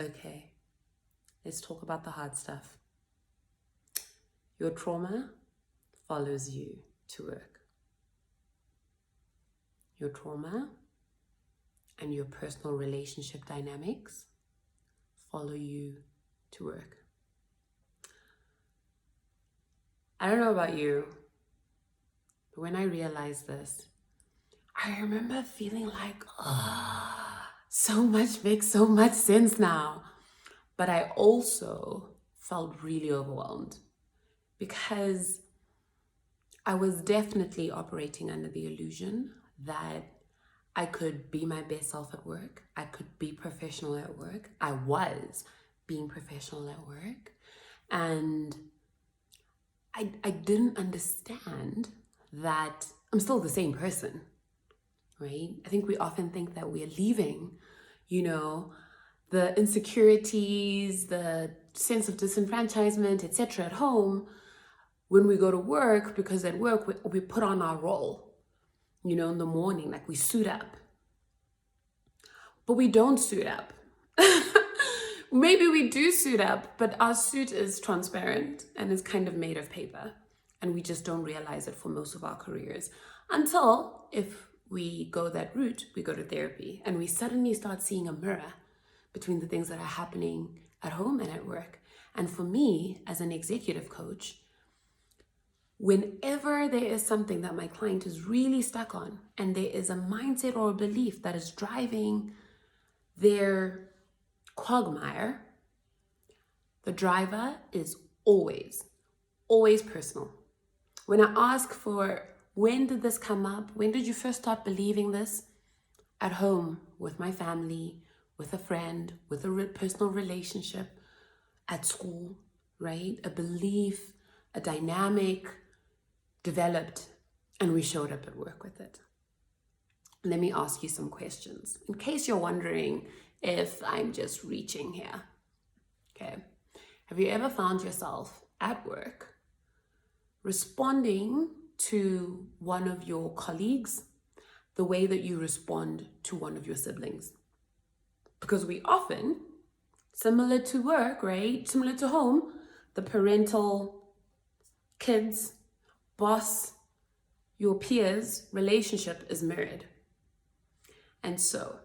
Okay, let's talk about the hard stuff. Your trauma follows you to work. Your trauma and your personal relationship dynamics follow you to work. I don't know about you, but when I realized this, I remember feeling like, so much makes so much sense now. But I also felt really overwhelmed because I was definitely operating under the illusion that I could be my best self at work. I could be professional at work. I was being professional at work. And I didn't understand that I'm still the same person, right? I think we often think that we're leaving, the insecurities, the sense of disenfranchisement, etc. at home when we go to work, because at work we put on our role, in the morning, like we suit up. But we don't suit up. Maybe we do suit up, but our suit is transparent and is kind of made of paper. And we just don't realize it for most of our careers until, if we go that route, we go to therapy and we suddenly start seeing a mirror between the things that are happening at home and at work. And for me, as an executive coach, whenever there is something that my client is really stuck on and there is a mindset or a belief that is driving their quagmire, the driver is always personal. When I ask for, when did this come up? When did you first start believing this? At home, with my family, with a friend, with a personal relationship, at school, right? A belief, a dynamic developed, and we showed up at work with it. Let me ask you some questions in case you're wondering if I'm just reaching here. Okay. Have you ever found yourself at work responding to one of your colleagues the way that you respond to one of your siblings? Because we often, similar to work, right? Similar to home, the parental, kids, boss, your peers relationship is mirrored. And so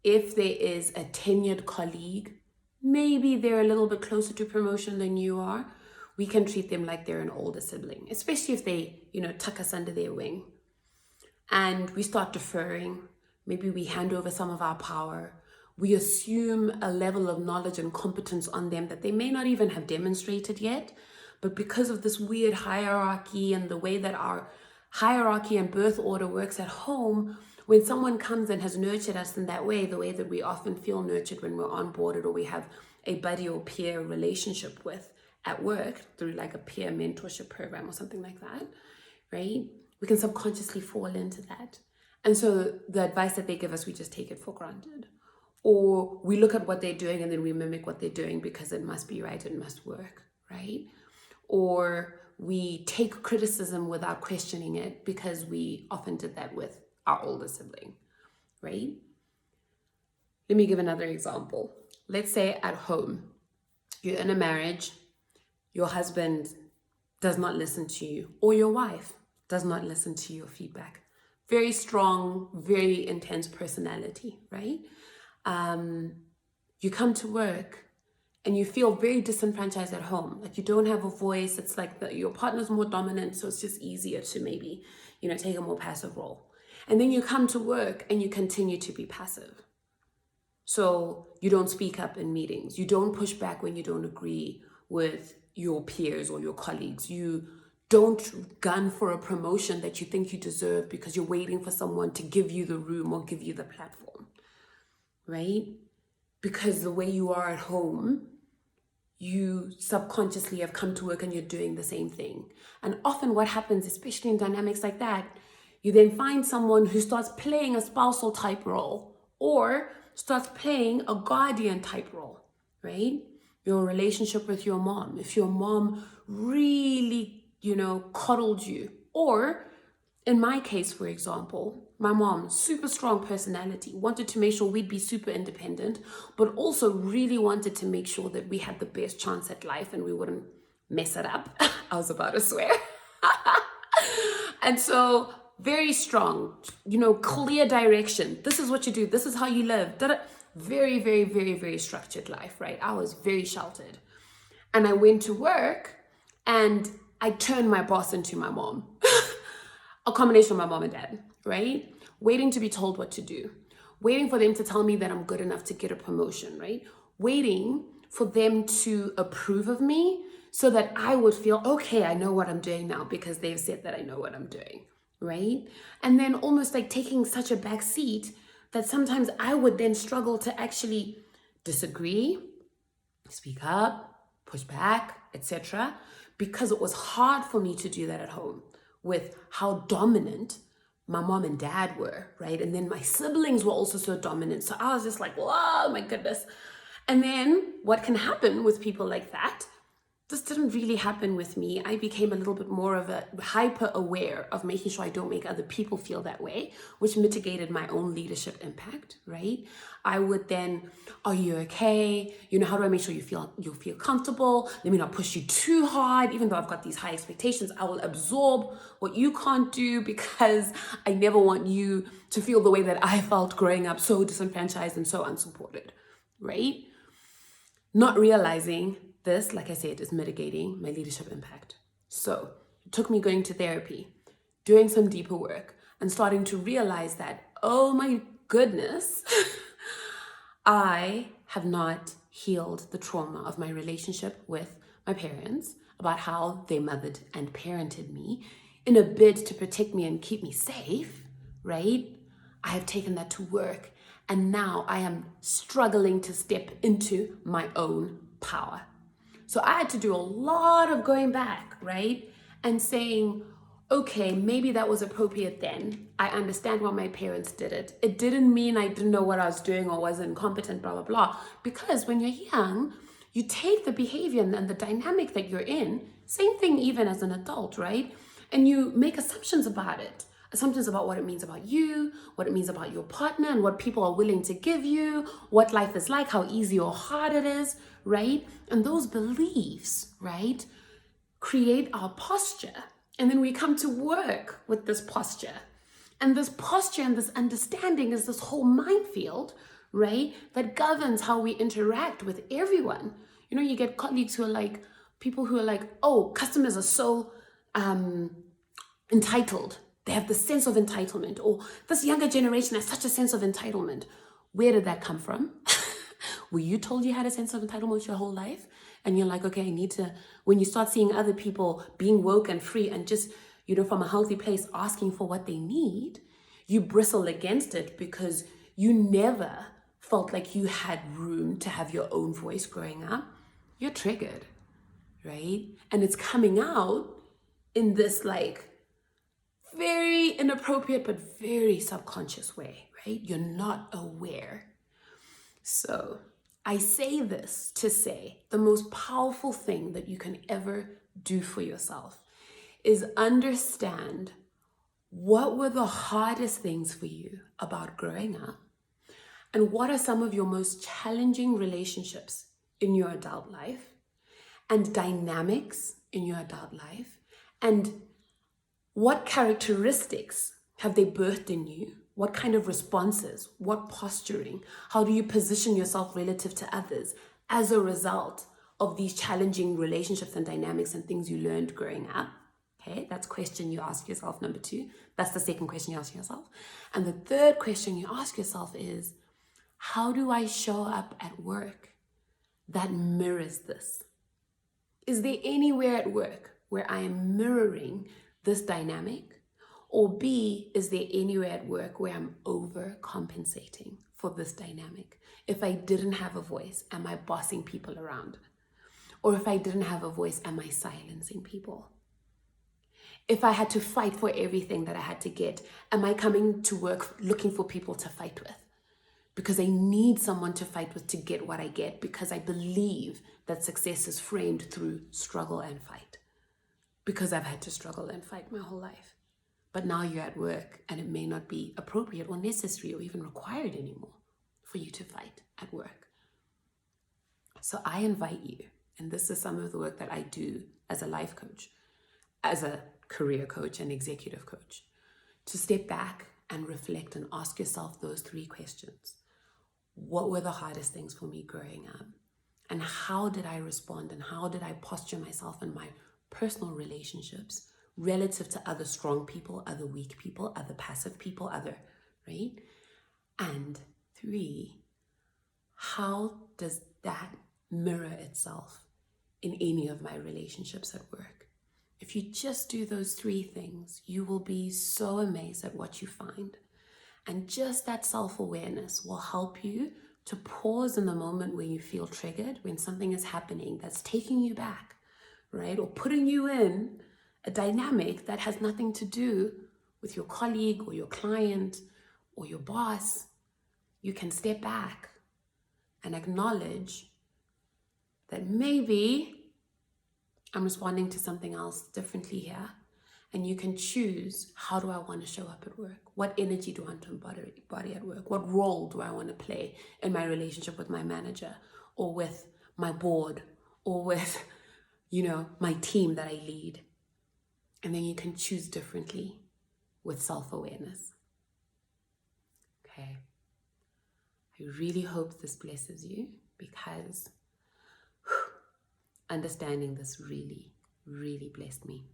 if there is a tenured colleague, maybe they're a little bit closer to promotion than you are, we can treat them like they're an older sibling, especially if they, tuck us under their wing. And we start deferring. Maybe we hand over some of our power. We assume a level of knowledge and competence on them that they may not even have demonstrated yet. But because of this weird hierarchy and the way that our hierarchy and birth order works at home, when someone comes and has nurtured us in that way, the way that we often feel nurtured when we're onboarded or we have a buddy or peer relationship with at work through like a peer mentorship program or something like that, right? We can subconsciously fall into that. And so the advice that they give us, we just take it for granted. Or we look at what they're doing and then we mimic what they're doing because it must be right, it must work, right? Or we take criticism without questioning it because we often did that with our older sibling, right? Let me give another example. Let's say at home, you're in a marriage, your husband does not listen to you, or your wife does not listen to your feedback. Very strong, very intense personality, right? You come to work and you feel very disenfranchised at home. Like you don't have a voice. It's like your partner's more dominant, so it's just easier to maybe, take a more passive role. And then you come to work and you continue to be passive. So you don't speak up in meetings. You don't push back when you don't agree with your peers or your colleagues. You don't gun for a promotion that you think you deserve because you're waiting for someone to give you the room or give you the platform, right? Because the way you are at home, you subconsciously have come to work and you're doing the same thing. And often what happens, especially in dynamics like that, you then find someone who starts playing a spousal type role or starts playing a guardian type role, right? Your relationship with your mom. If your mom really, coddled you, or in my case, for example, my mom, super strong personality, wanted to make sure we'd be super independent, but also really wanted to make sure that we had the best chance at life and we wouldn't mess it up. I was about to swear. And so very strong, clear direction. This is what you do. This is how you live. Very, very, very, very structured life, right? I was very sheltered. And I went to work and I turned my boss into my mom. A combination of my mom and dad, right? Waiting to be told what to do. Waiting for them to tell me that I'm good enough to get a promotion, right? Waiting for them to approve of me so that I would feel, okay, I know what I'm doing now because they've said that I know what I'm doing, right? And then almost like taking such a back seat that sometimes I would then struggle to actually disagree, speak up, push back, etc., because it was hard for me to do that at home with how dominant my mom and dad were, right? And then my siblings were also so dominant. So I was just like, whoa, my goodness. And then what can happen with people like that? This didn't really happen with me. I became a little bit more of a hyper aware of making sure I don't make other people feel that way, which mitigated my own leadership impact, right? I would then, are you okay? How do I make sure you'll feel comfortable? Let me not push you too hard. Even though I've got these high expectations, I will absorb what you can't do because I never want you to feel the way that I felt growing up, so disenfranchised and so unsupported, right? Not realizing this, like I said, is mitigating my leadership impact. So it took me going to therapy, doing some deeper work, and starting to realize that, oh my goodness, I have not healed the trauma of my relationship with my parents about how they mothered and parented me in a bid to protect me and keep me safe, right? I have taken that to work, and now I am struggling to step into my own power. So I had to do a lot of going back, right? And saying, okay, maybe that was appropriate then. I understand why my parents did it. It didn't mean I didn't know what I was doing or was incompetent, blah, blah, blah. Because when you're young, you take the behavior and the dynamic that you're in, same thing even as an adult, right? And you make assumptions about it. Assumptions about what it means about you, what it means about your partner, and what people are willing to give you, what life is like, how easy or hard it is, right? And those beliefs, right, create our posture. And then we come to work with this posture. And this posture and this understanding is this whole minefield, right, that governs how we interact with everyone. You get colleagues who are like, people who are like, oh, customers are so entitled. They have the sense of entitlement, or this younger generation has such a sense of entitlement. Where did that come from? Were you told you had a sense of entitlement your whole life? And you're like, okay, I need to, when you start seeing other people being woke and free and just, from a healthy place asking for what they need, you bristle against it because you never felt like you had room to have your own voice growing up. You're triggered, right? And it's coming out in this like very inappropriate but very subconscious way, right? You're not aware. So I say this to say the most powerful thing that you can ever do for yourself is understand what were the hardest things for you about growing up, and what are some of your most challenging relationships in your adult life and dynamics in your adult life, and what characteristics have they birthed in you? What kind of responses? What posturing? How do you position yourself relative to others as a result of these challenging relationships and dynamics and things you learned growing up? Okay, that's question you ask yourself, number 2. That's the second question you ask yourself. And the third question you ask yourself is, how do I show up at work that mirrors this? Is there anywhere at work where I am mirroring this dynamic? Or B, is there anywhere at work where I'm overcompensating for this dynamic? If I didn't have a voice, am I bossing people around? Or if I didn't have a voice, am I silencing people? If I had to fight for everything that I had to get, am I coming to work looking for people to fight with? Because I need someone to fight with to get what I get, because I believe that success is framed through struggle and fight. Because I've had to struggle and fight my whole life. But now you're at work and it may not be appropriate or necessary or even required anymore for you to fight at work. So I invite you, and this is some of the work that I do as a life coach, as a career coach and executive coach, to step back and reflect and ask yourself those 3 questions. What were the hardest things for me growing up? And how did I respond? And how did I posture myself in my personal relationships relative to other strong people, other weak people, other passive people, right? And 3, how does that mirror itself in any of my relationships at work? If you just do those 3 things, you will be so amazed at what you find. And just that self-awareness will help you to pause in the moment when you feel triggered, when something is happening that's taking you back, right? Or putting you in a dynamic that has nothing to do with your colleague or your client or your boss. You can step back and acknowledge that maybe I'm responding to something else differently here. And you can choose, how do I want to show up at work? What energy do I want to embody at work? What role do I want to play in my relationship with my manager or with my board or with, my team that I lead? And then you can choose differently with self-awareness. Okay. I really hope this blesses you, because understanding this really, really blessed me.